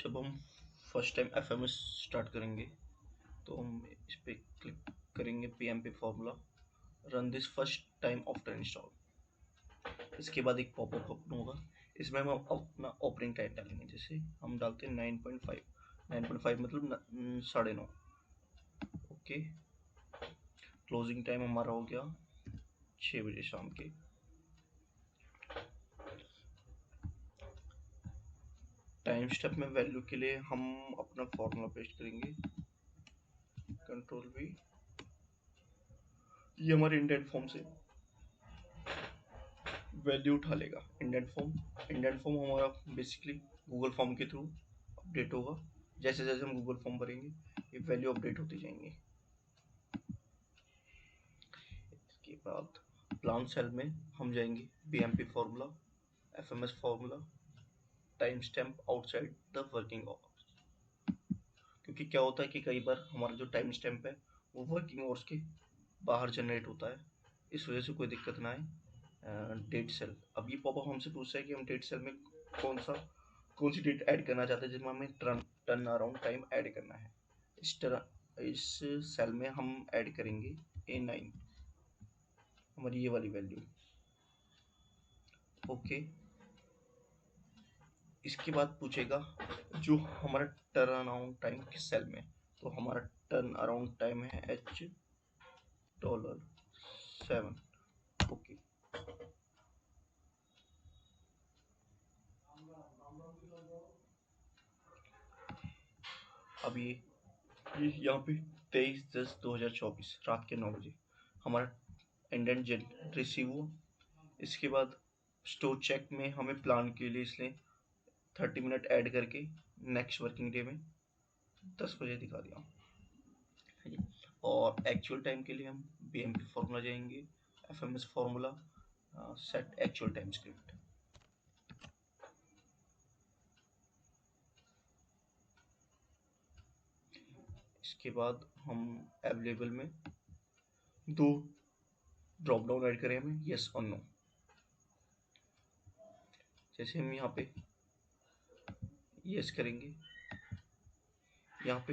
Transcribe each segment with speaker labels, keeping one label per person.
Speaker 1: जब हम first time FMS start करेंगे तो हम इस पे क्लिक करेंगे PMP formula, run this first time after install. इसके बाद एक पॉपअप ओपन होगा, इसमें हम अपना ऑपरेटिंग टाइम डालेंगे। जैसे हम डालते हैं 9.5 मतलब 9:30। ओके, क्लोजिंग टाइम हमारा हो गया 6 बजे शाम के। टाइम स्टेप में वैल्यू के लिए हम अपना फॉर्मूला पेस्ट करेंगे, कंट्रोल V। ये हमारे इंडेंट फॉर्म से वैल्यू उठा लेगा। इंडेंट फॉर्म हमारा बेसिकली गूगल फॉर्म के थ्रू अपडेट होगा। जैसे जैसे हम गूगल फॉर्म भरेंगे ये वैल्यू अपडेट होती जाएंगी। इसके बाद प्लान सेल में हम जाएंगे PMP formula, FMS formula, time stamp outside the working hours. क्योंकि क्या होता है कि कई बार हमारा जो टाइम स्टैम्प है वो वर्किंग आवर्स के बाहर जनरेट होता है, इस वजह से कोई दिक्कत ना आए। डेट सेल, अब ये पॉपअप हमसे पूछता है कि हम डेट सेल में कौन सी डेट ऐड करना चाहते हैं जिसमें हमें टर्न अराउंड टाइम ऐड करना है। इस सेल में हम ऐड करेंगे A9, हमारी ये वाली वैल्यू। ओके, इसके बाद पूछेगा जो हमारा टर्न अराउंड टाइम किस सेल में, तो हमारा टर्न अराउंड टाइम है $7। ओके, अब ये यहाँ पे 23/10/2024 रात के 9 बजे हमारा इंडेंट रिसीव हुआ। इसके बाद स्टोर चेक में हमें प्लान के लिए इसलिए 30 मिनट ऐड करके नेक्स्ट वर्किंग डे में 10 बजे दिखा दिया। और एक्चुअल टाइम के लिए हम बीएमपी फॉर्मूला जाएंगे, FMS formula, set actual time script. इसके बाद हम अवेलेबल में दो ड्रॉप डाउन ऐड करें हमें, यस और नो। जैसे हम यहाँ पे यस करेंगे, यहाँ पे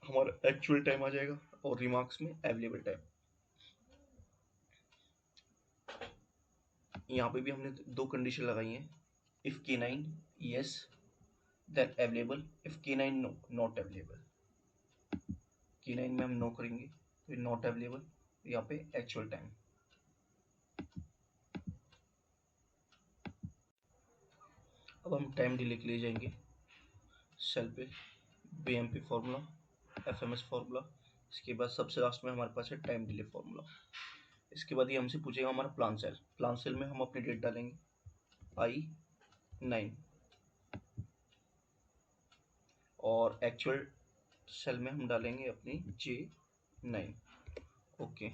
Speaker 1: हमारा एक्चुअल टाइम आ जाएगा और रिमार्क्स में अवेलेबल टाइम। यहाँ पे भी हमने दो कंडीशन लगाई हैं, if K9 yes then available, if K9 no not available। K9 में हम नो करेंगे फिर नॉट अवेलेबल, यहाँ पे एक्चुअल टाइम। अब हम टाइम डिले के लिए जाएंगे सेल पे, बीएमपी फॉर्मूला, एफएमएस फॉर्मूला। इसके बाद सबसे लास्ट में हमारे पास है टाइम डिले फॉर्मूला। इसके बाद ये हमसे पूछेगा हमारा प्लान सेल में हम अपनी डेट डालेंगे I9 और एक्चुअल सेल में हम डालेंगे अपनी J9। ओके,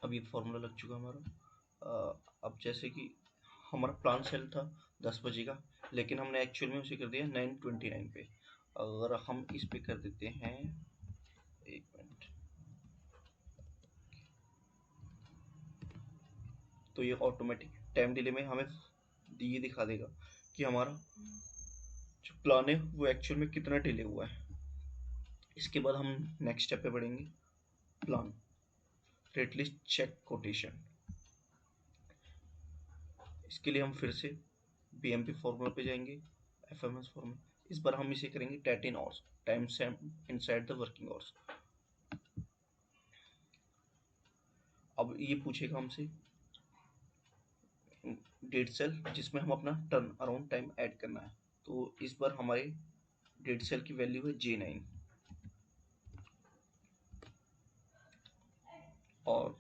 Speaker 1: अब ये फॉर्मूला लग चुका हमारा। अब जैसे कि हमारा प्लान सेल था 10 बजे का, लेकिन हमने एक्चुअल में उसे कर दिया 9:29 पे। अगर हम इस पे कर देते हैं, एक मिनट, तो ये ऑटोमेटिक टाइम डिले में हमें ये दिखा देगा कि हमारा जो प्लान है वो एक्चुअल में कितना डिले हुआ है। इसके बाद हम नेक्स्ट स्टेप पे बढ़ेंगे, plan rate list check quotation. इसके लिए हम फिर से बीएमपी फॉर्मूला पे जाएंगे, एफएमएस फॉर्मूला। इस बार हम इसे करेंगे 13 hours, time stamp inside the working hours. अब ये पूछेगा हमसे डेट सेल जिसमें हम अपना टर्न अराउंड टाइम ऐड करना है, तो इस बार हमारे डेट सेल की वैल्यू है J9 और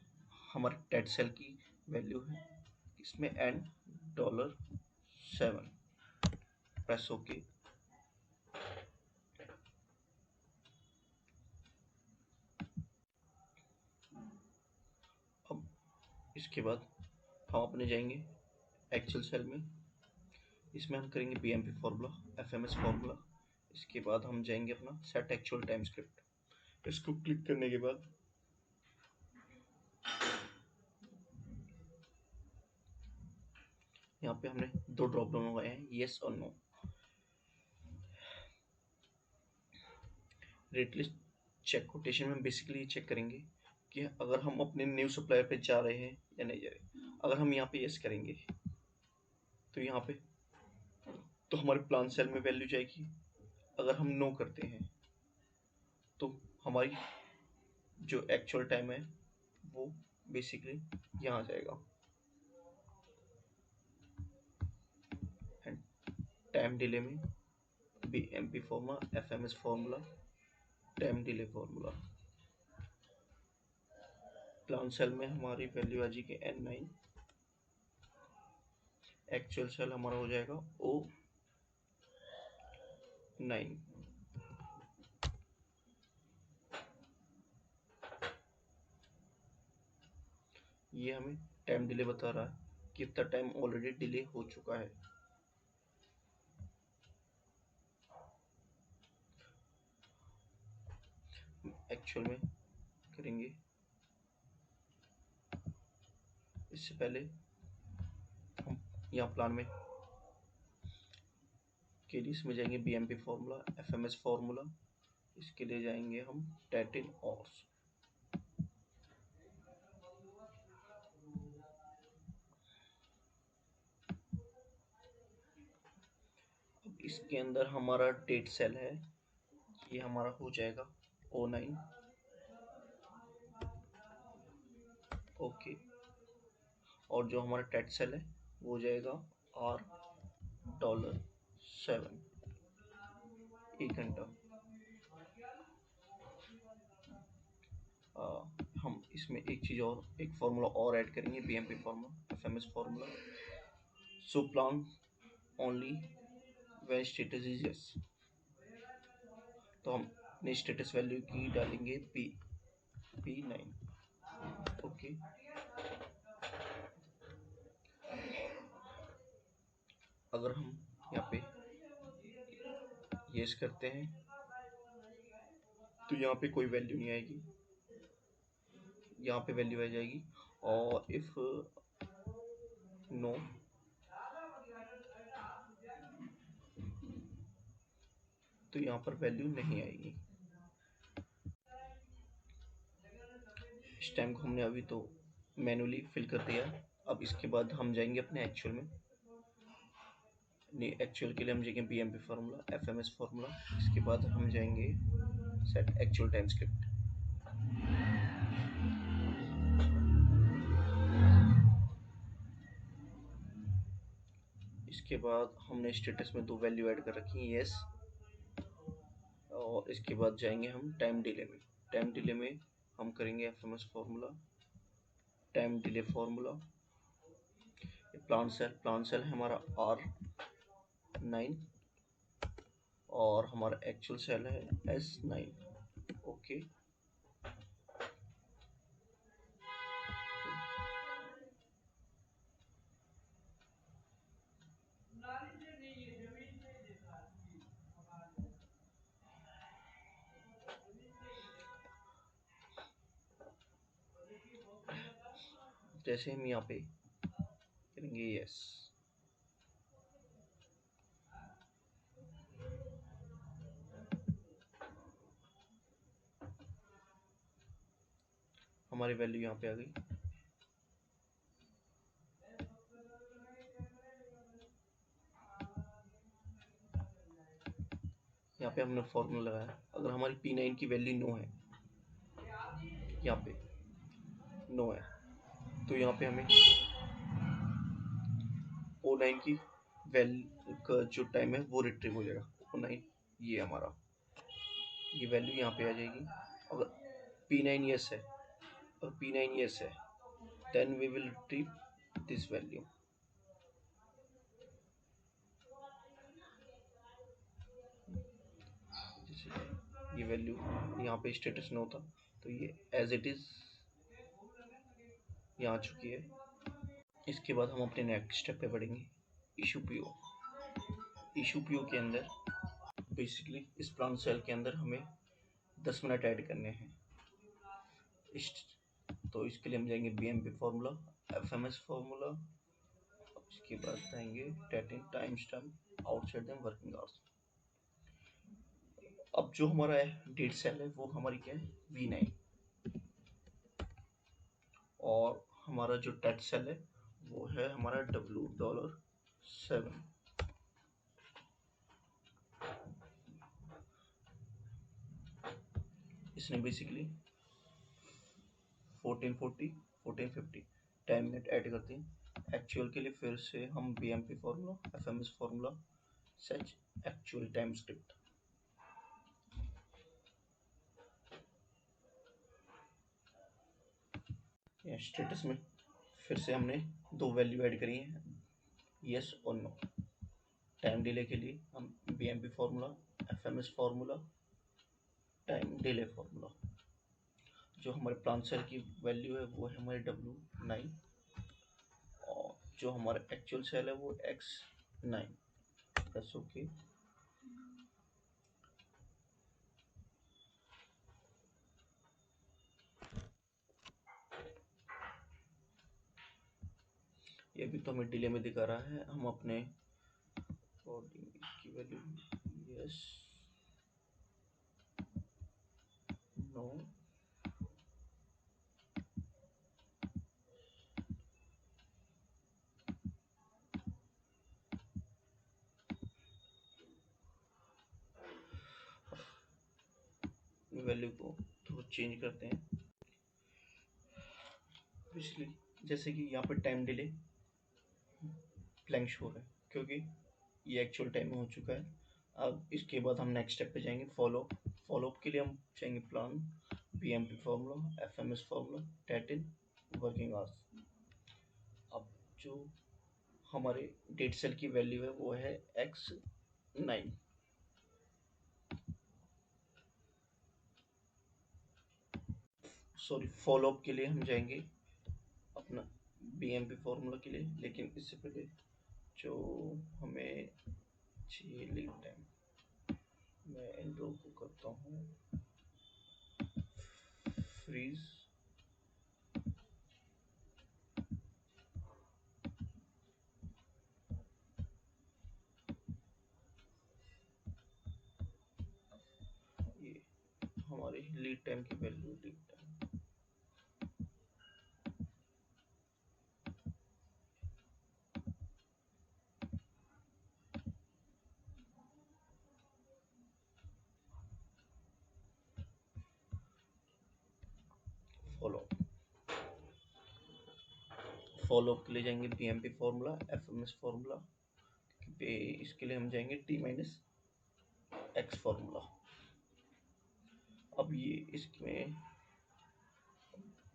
Speaker 1: हमारे डेट सेल की वैल्यू है इसमें $7। Press okay. अब इसके बाद हम अपने जाएंगे एक्चुअल सेल में, इसमें हम करेंगे बीएमपी फॉर्मूला, एफएमएस फॉर्मूला। इसके बाद हम जाएंगे अपना सेट एक्चुअल टाइम स्क्रिप्ट। इसको क्लिक करने के बाद पे हमने दो ड्रॉप डाउन लगाए हैं, येस और no. Rate list check quotation में बेसिकली चेक करेंगे कि अगर हम अपने न्यू सप्लायर पे जा रहे हैं या नहीं जा रहे। अगर हम यहाँ पे येस करेंगे तो यहाँ पे तो हमारे प्लान सेल में वैल्यू जाएगी। अगर हम नो करते हैं तो हमारी जो एक्चुअल टाइम है वो बेसिकली यहाँ जाएगा। एंड टाइम डिले में BMP formula, FMS formula, time delay formula. Plan cell में हमारी वैल्यू आ जाएगी N9, एक्चुअल सेल हमारा हो जाएगा O9। ये हमें टाइम डिले बता रहा है कि कितना टाइम ऑलरेडी डिले हो चुका है। एक्चुअल में करेंगे इससे पहले हम यहाँ प्लान में के लिए इसमें जाएंगे BMP फॉर्मूला, FMS फॉर्मूला। इसके लिए जाएंगे हम 13 ऑर्स। अब इसके अंदर हमारा डेट सेल है, ये हमारा हो जाएगा O9। ओके। और जो हमारा टेट सेल है वो हो जाएगा $7, 1 घंटा। हम इसमें एक चीज़ और, एक फार्मूला और ऐड करेंगे, BMP formula, FMS formula. So plan only when status is yes, तो हम अपने स्टेटस वैल्यू की डालेंगे P9। ओके। अगर हम यहाँ पे यस करते हैं तो यहाँ पे कोई वैल्यू नहीं आएगी, यहाँ पे वैल्यू आ जाएगी। और इफ नो तो यहाँ पर वैल्यू नहीं आएगी। इस टाइम को हमने अभी तो मैनुअली फिल कर दिया। अब इसके बाद हम जाएंगे अपने एक्चुअल में। एक्चुअल के लिए हम जाएंगे BMP फार्मूला, FMS फार्मूला। इसके बाद हम जाएंगे सेट एक्चुअल टाइम स्क्रिप्ट। इसके बाद हमने स्टेटस में दो वैल्यू ऐड कर रखी है, यस। और इसके बाद जाएंगे हम टाइम डिले में। टाइम डिले में हम करेंगे FMS formula, time delay formula. Plan cell है हमारा R9 और हमारा एक्चुअल सेल है S9। ओके। जैसे हम यहाँ पे करेंगे यस, हमारी वैल्यू यहाँ पे आ गई। यहाँ पे हमने फॉर्मूला लगाया। अगर हमारी P9 की वैल्यू नो है, यहाँ पे नो है, तो यहाँ पे हमें O9 की वैल्यू का जो टाइम है वो रिट्रीव हो जाएगा। O9 ये हमारा, ये वैल्यू यहाँ पे आ जाएगी। अगर P9 यस है और P9 यस है, then we will retrieve this value. जैसे ये वैल्यू यहाँ पे स्टेटस नो था, तो ये एज इट इज यहाँ आ चुकी है। इसके बाद हम अपने नेक्स्ट स्टेप पे बढ़ेंगे, इशू PO। इशू PO के अंदर बेसिकली इस प्लान सेल के अंदर हमें 10 मिनट ऐड करने हैं। तो इसके लिए हम जाएंगे BMP फार्मूला, FMS फार्मूला, इसके बाद आएंगे time stamp outside the working hours. अब जो हमारा डेट सेल है वो हमारी क्या है, V9, और हमारा जो टेट सेल है वो है हमारा $7। इसने बेसिकली 1440 1450 10 मिनट ऐड करते हैं। एक्चुअल के लिए फिर से हम BMP फॉर्मूला, FMS फॉर्मूला, सच एक्चुअल टाइम स्क्रिप्ट। स्टेटस में फिर से हमने दो वैल्यू ऐड करी है, यस और नो। टाइम डिले के लिए हम BMP formula, FMS formula, time delay formula. जो हमारे प्लांट सेल की वैल्यू है वो है हमारी W9, और जो हमारा एक्चुअल सेल है वो X9। बस ओके। ये भी तो हमें डिले में दिखा रहा है। हम अपने की वैल्यू यस नो, वैल्यू को थोड़ा चेंज करते हैं। पिछली जैसे कि यहाँ पर टाइम डिले ब्लैंक शो है क्योंकि ये एक्चुअल टाइम में हो चुका है। अब इसके बाद हम नेक्स्ट स्टेप पे जाएंगे, फॉलो। फॉलोअप के लिए हम जाएंगे plan, BMP formula, FMS formula, टेटिन, वर्किंग आवर्स। अब जो हमारे डेट सेल की वैल्यू है वो है X9। सॉरी, फॉलोअप के लिए हम जाएंगे अपना BMP फॉर्मूला के लिए, लेकिन इससे पहले जो हमें चाहिए लीड टाइम, मैं इन दो को करता हूँ फ्रीज। ये हमारी लीड टाइम की value, lead time follow. Follow up के लिए जाएंगे BMP फॉर्मूला, FMS फॉर्मूला, इसके लिए हम जाएंगे T-X फॉर्मूला। अब ये इसमें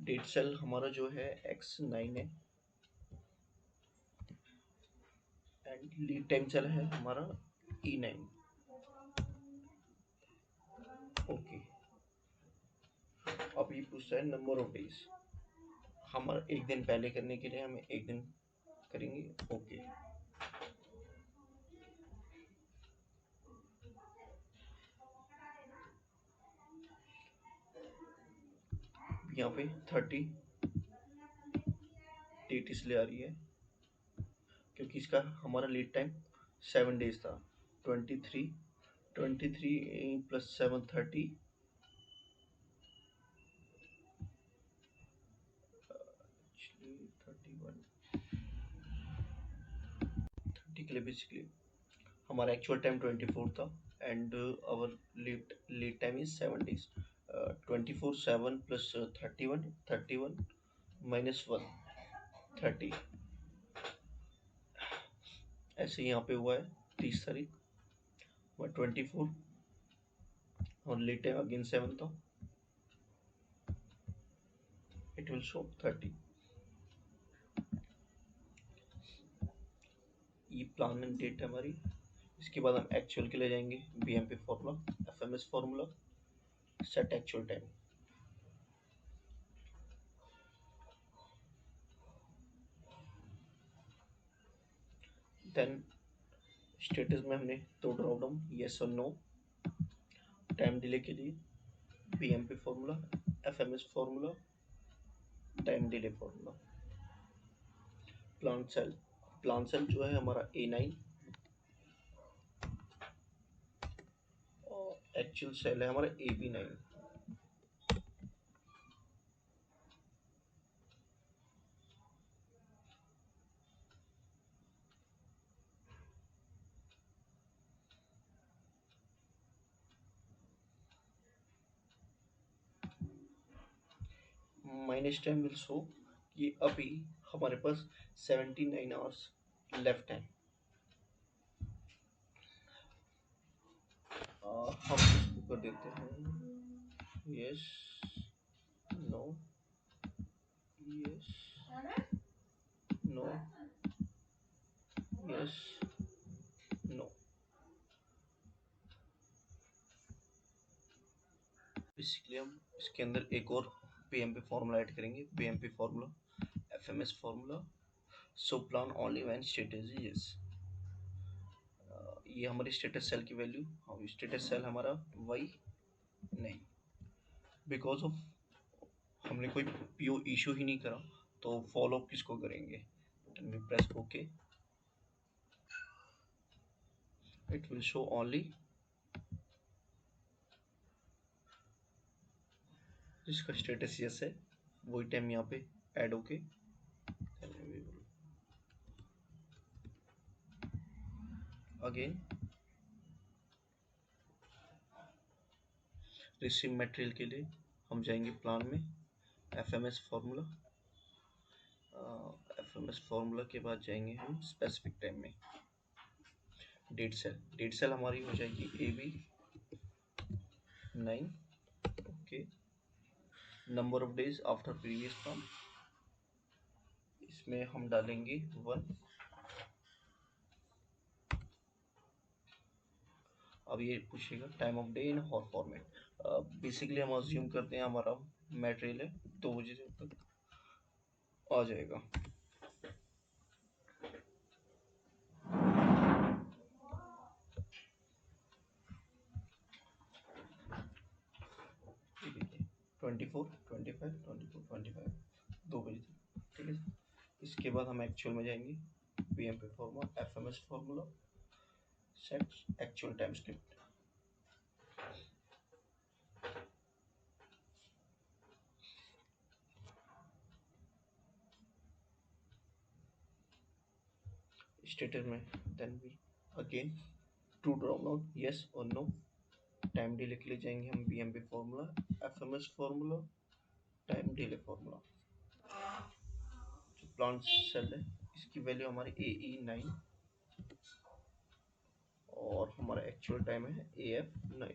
Speaker 1: डेट सेल हमारा जो है X9 है, एंड लीड टाइम सेल है हमारा E9। ओके। अब ये पूछता है नंबर ऑफ डेज। हमारा एक दिन पहले करने के लिए हमें एक दिन करेंगे। ओके। यहाँ पे 30 डेट इसलिए आ रही है क्योंकि इसका हमारा लीड टाइम 7 डेज था। 23 23 प्लस 7 30, एक्चुअली 31 30 के लिए बेसिकली हमारा एक्चुअल टाइम 24 था, and our lead time is 7 days. 24 7 plus 31 31 minus 1 30, ऐसे यहाँ पे हुआ है 30 तारीख, 24 और लीड टाइम अगेन 7 था, इट विल शो 30। ये प्लानिंग डेट है हमारी। इसके बाद हम एक्चुअल के लिए जाएंगे, BMP formula, FMS formula, set actual time. Then status में हमने दो ड्रॉप डाउन, यस और नो। टाइम डिले के लिए BMP formula, FMS formula, time delay formula. Plant cell plan cell जो है हमारा A9 और एक्चुअल सेल है हमारा AB9। Minus time will show कि अभी हमारे पास 79 आवर्स लेफ्ट हैं। हम इसको कर देते हैं yes, no, yes, no, yes, no. Basically हम इसके अंदर एक और पीएमपी फॉर्मूला ऐड करेंगे, PMP formula, FMS formula, so plan only when status is yes. ये हमारी स्टेटस सेल की वैल्यू, हम स्टेटस सेल हमारा वाई नहीं, बिकॉज ऑफ हमने कोई पीओ इशू ही नहीं करा तो फॉलो अप किसको करेंगे। We press okay, it will show only जिसका स्टेटस यस है वही टाइम यहाँ पे ऐड होके अगेन रिसीव मटेरियल के लिए हम जाएंगे प्लान में, एफएमएस फॉर्मूला, एफएमएस फॉर्मूला के बाद जाएंगे हम स्पेसिफिक टाइम में, डेट सेल हमारी हो जाएगी AB9। Okay, number of days after previous plan, इसमें हम डालेंगे 1। अब ये पूछेगा time of day in hot format. Basically हम अज्यूम करते हैं हमारा मटेरियल है 2 बजे तक आ जाएगा। ठीक है, 24, 25, 24, 25 2 बजे तक, ठीक है। इसके बाद हम एक्चुअल में जाएंगे, PMP formula, FMS formula, set actual time script. Status में then we again through drop down yes और नो। टाइम डिले के लिए जाएंगे हम BMP formula, FMS formula, time delay formula. जो प्लांट सेल है इसकी वैल्यू हमारी AE9 और हमारा एक्चुअल टाइम है AF9।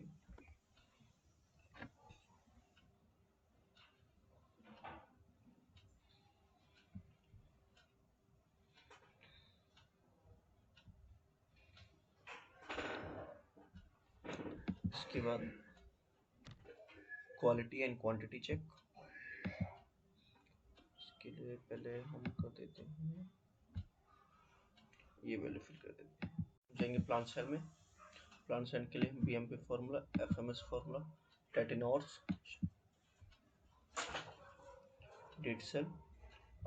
Speaker 1: इसके बाद क्वालिटी एंड क्वांटिटी चेक, इसके लिए पहले हम कर देते हैं ये वैल्यू फिल कर देते हैं। जाएंगे प्लांट सेल में, प्लांट सेल के लिए BMP formula, FMS formula, 13 hours, date cell.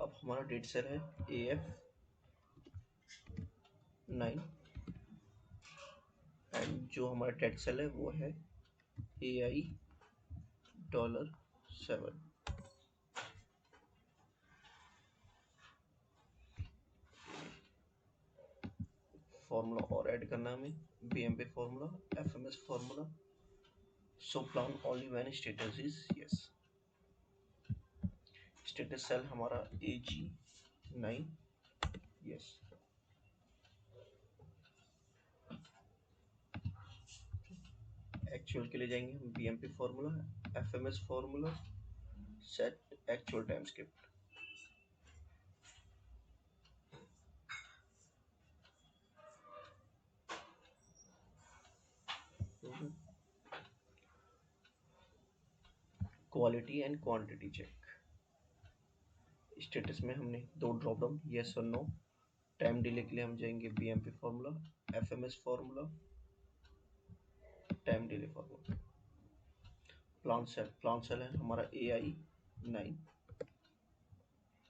Speaker 1: अब हमारा डेट सेल है AF9 एंड जो हमारा डेट सेल है वो है AI$7। फॉर्मूला और ऐड करना है हमें, BMP formula, FMS formula, so plan only when status is yes. Status cell हमारा AG9 यस। एक्चुअल के लिए जाएंगे हम BMP formula, FMS formula, set actual time script. Quality and quantity check, status में हमने 2 ड्रॉप डाउन यस और no. Time delay के लिए हम जाएंगे BMP formula, FMS formula, time delay formula. Plant cell है हमारा AI9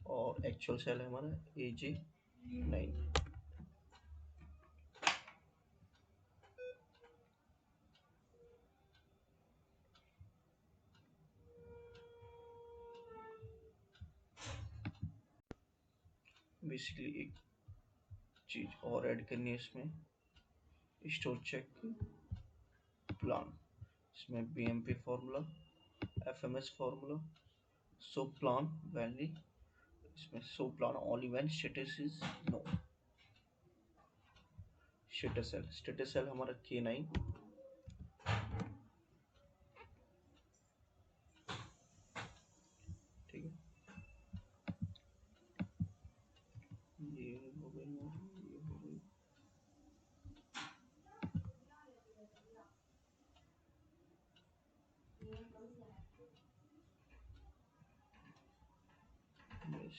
Speaker 1: और एक्चुअल सेल है हमारा AJ9। बेसिकली एक चीज और ऐड करनी है इसमें, स्टोर चेक प्लान। इसमें BMP formula, FMS formula, so plan value. इसमें so plan only when status is no. Status cell हमारा K9, ठीक है। ये हो गई, ये हो गई। यस,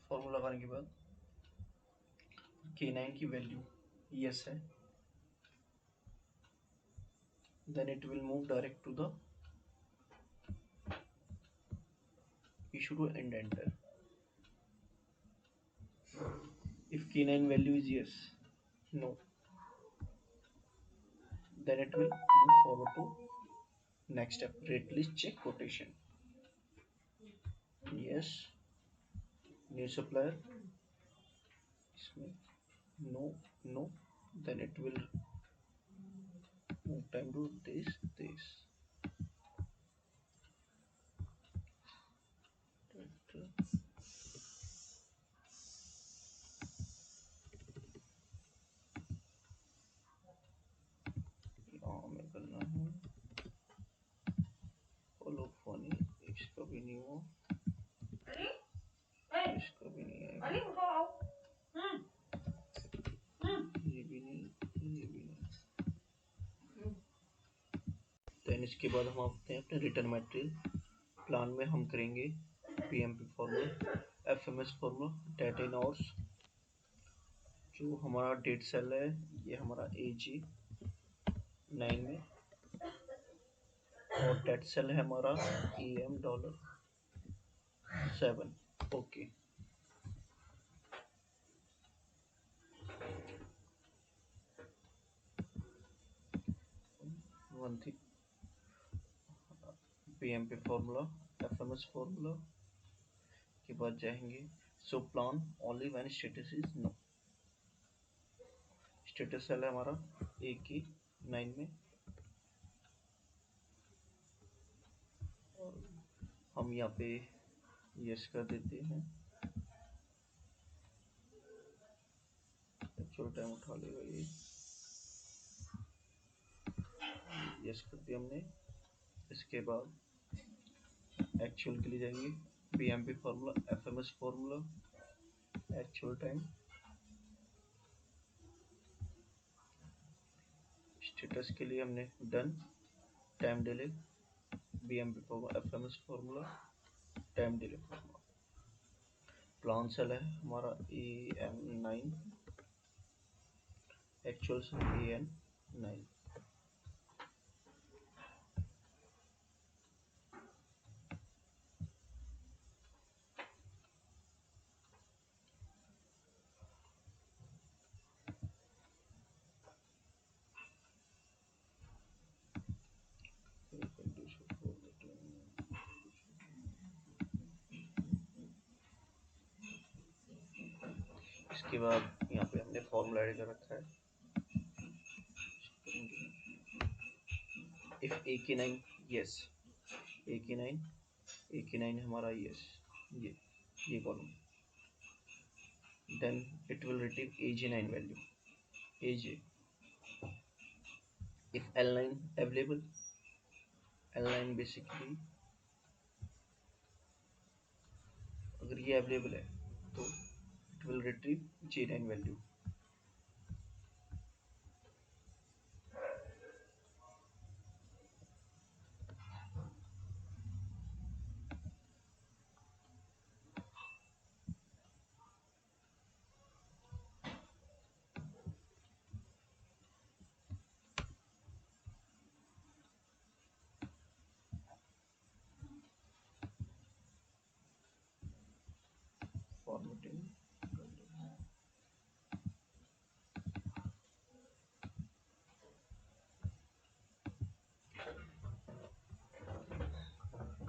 Speaker 1: फॉर्मूला लगाने के बाद K9 की वैल्यू यस है, then it will move direct to the issue to end enter. If K9 value is yes, no, then it will move forward to next step, rate list check quotation. Yes, new supplier, no, no, then it will move time to this. यहाँ में करना है होलोफोनी, इसका भी नहीं हो, इसका भी नहीं आएगा, ये भी नहीं, ये भी नहीं। देन इसके बाद हम आते हैं अपने रिटर्न मटेरियल प्लान में। हम करेंगे PMP formula, FMS formula, data in hours. जो हमारा डेट सेल है ये हमारा AG9 में, और डेट सेल है हमारा EM$7। Okay, one thing, PMP formula, FMS formula के बाद जाएंगे so plan only when status is no. Status cell है हमारा AK9 में, और हम यहाँ पे यस कर देते हैं। एक्चुअल टाइम उठा लेगा ये, यस कर दिया हमने। इसके बाद एक्चुअल के लिए जाएंगे, BMP formula, FMS formula, actual time, status के लिए हमने done, time delay, BMP formula, FMS formula, time delay formula. Plan cell है हमारा AM9, एक्चुअल से AN9। इसके बाद यहाँ पे हमने फॉर्मूला ऐड कर रखा है। इफ AK9 यस, AK9 हमारा यस, ये column, then it will retrieve AG9 value, AJ। if L9 available, L9 basically अगर ये अवेलेबल है तो it will retrieve J9 value। Formatting,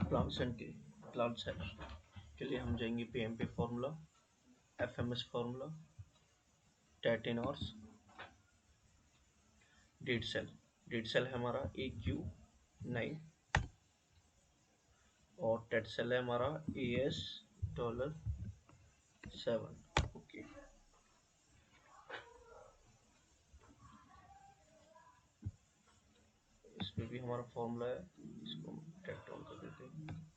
Speaker 1: plan cell के, प्लान सेल के लिए हम जाएंगे पीएमपी फॉर्मूला, एफएमएस फॉर्मूला, टेटिनॉर्स, डेड सेल। डेड सेल है हमारा AQ9 और टेट सेल है हमारा AS$7। ओके, इसमें भी हमारा फॉर्मूला है, इसको हम टेट ऑन कर देते हैं।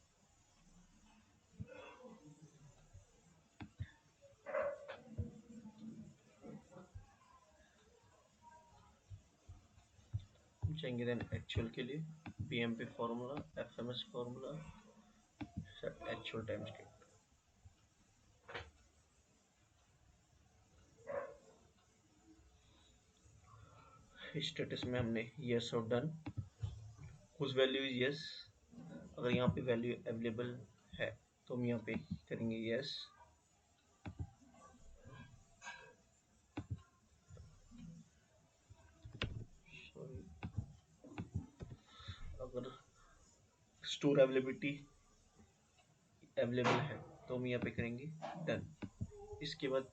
Speaker 1: जाएंगे देन एक्चुअल के लिए BMP formula, FMS formula, set actual time scale. Status में हमने यस और डन, उस वैल्यू इज यस। अगर यहाँ पे वैल्यू अवेलेबल है तो हम यहाँ पे करेंगे यस। सॉरी, अगर स्टोर अवेलेबिलिटी अवेलेबल है तो हम यहाँ पे करेंगे डन। इसके बाद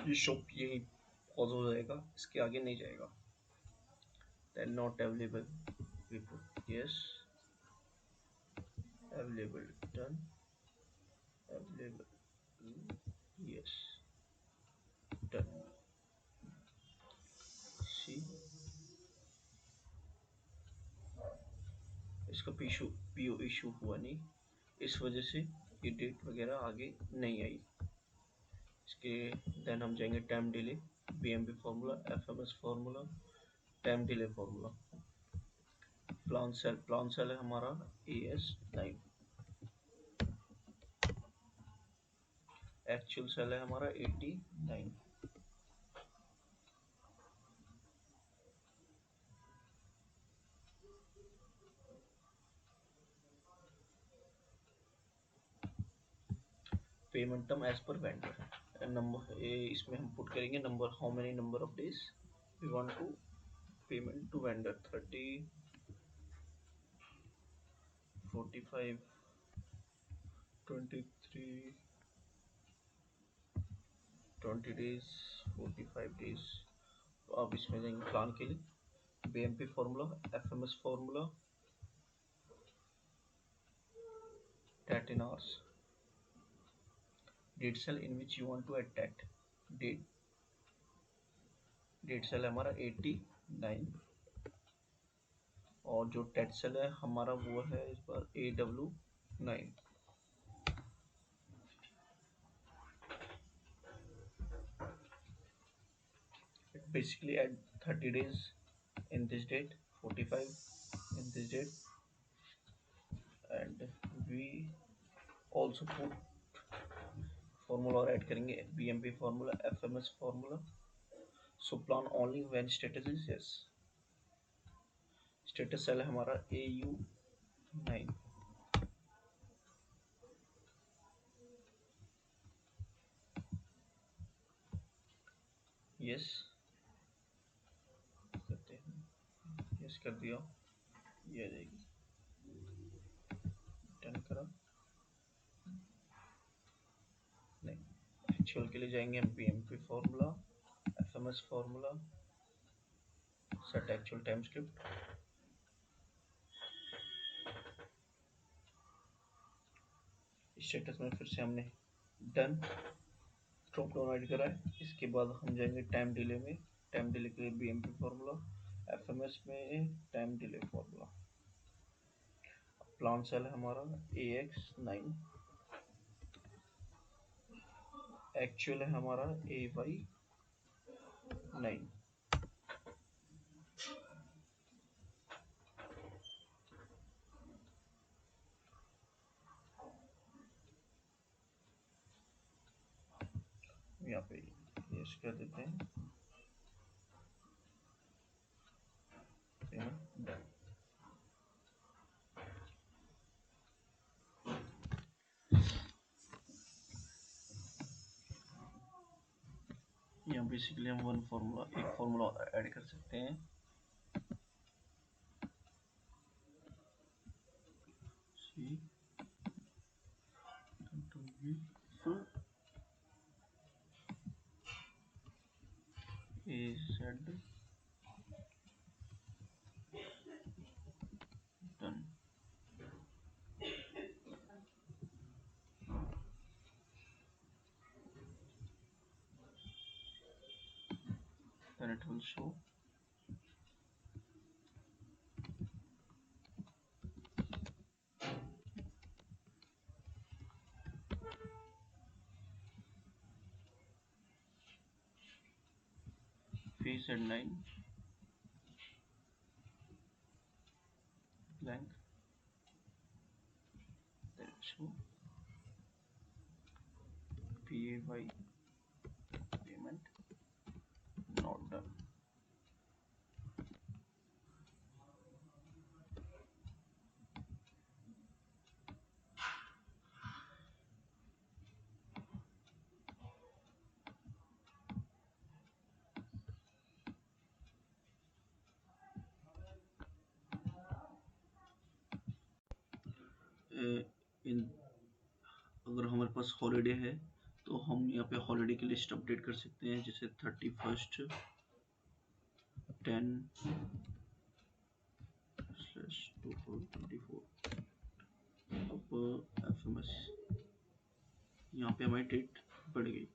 Speaker 1: ये शॉप यही पॉज हो जाएगा, इसके आगे नहीं जाएगा। Then not available, we put yes, available done, available yes done. See, इसका पीओ इशू हुआ नहीं, इस वजह से ये डेट वगैरह आगे नहीं आई। इसके देन हम जाएंगे time delay, BMP formula, FMS formula, time delay formula. Plan cell है हमारा AS9, एक्चुअल सेल है हमारा 89। Payment term as per vendor number, इसमें हम पुट करेंगे number, how many number of days we want to payment to vendor, 30, 45, 23, 20 days, 45 days. तो अब इसमें जाएंगे प्लान के लिए BMP formula, FMS formula, 13 hours, date cell in which you want to attack, date date cell है हमारा 89 और जो टेट सेल है हमारा वो है इस बार AW9। basically add 30 days in this date, 45 in this date, and we also put formula और add करेंगे BMP formula, FMS formula. So plan only when status is yes. Status cell है हमारा AU9। yes करते हैं, yes कर दिया, ये रहेगी, डन करा। नहीं, एक्चुअल के लिए जाएंगे हम BMP formula, FMS formula, set actual time script. Status में फिर से हमने डन ड्रॉप डाउन ऐड करा है। इसके बाद हम जाएंगे टाइम डिले में, टाइम डिले के लिए बीएमपी फॉर्मूला, एफएमएस में time delay formula. Plan cell है हमारा AX9, एक्चुअल है हमारा AY9। यहाँ पे यस कर देते हैं, डन। यहाँ बेसिकली हम एक फार्मूला ऐड कर सकते हैं, सी Z done. Then it will show VZ9 blank. Then it show PAY payment not done. इन अगर हमारे पास हॉलीडे है तो हम यहाँ पे हॉलीडे की लिस्ट अपडेट कर सकते हैं, जैसे 31 10/2024। अब FMS यहाँ पे हमारी डेट बढ़ गई।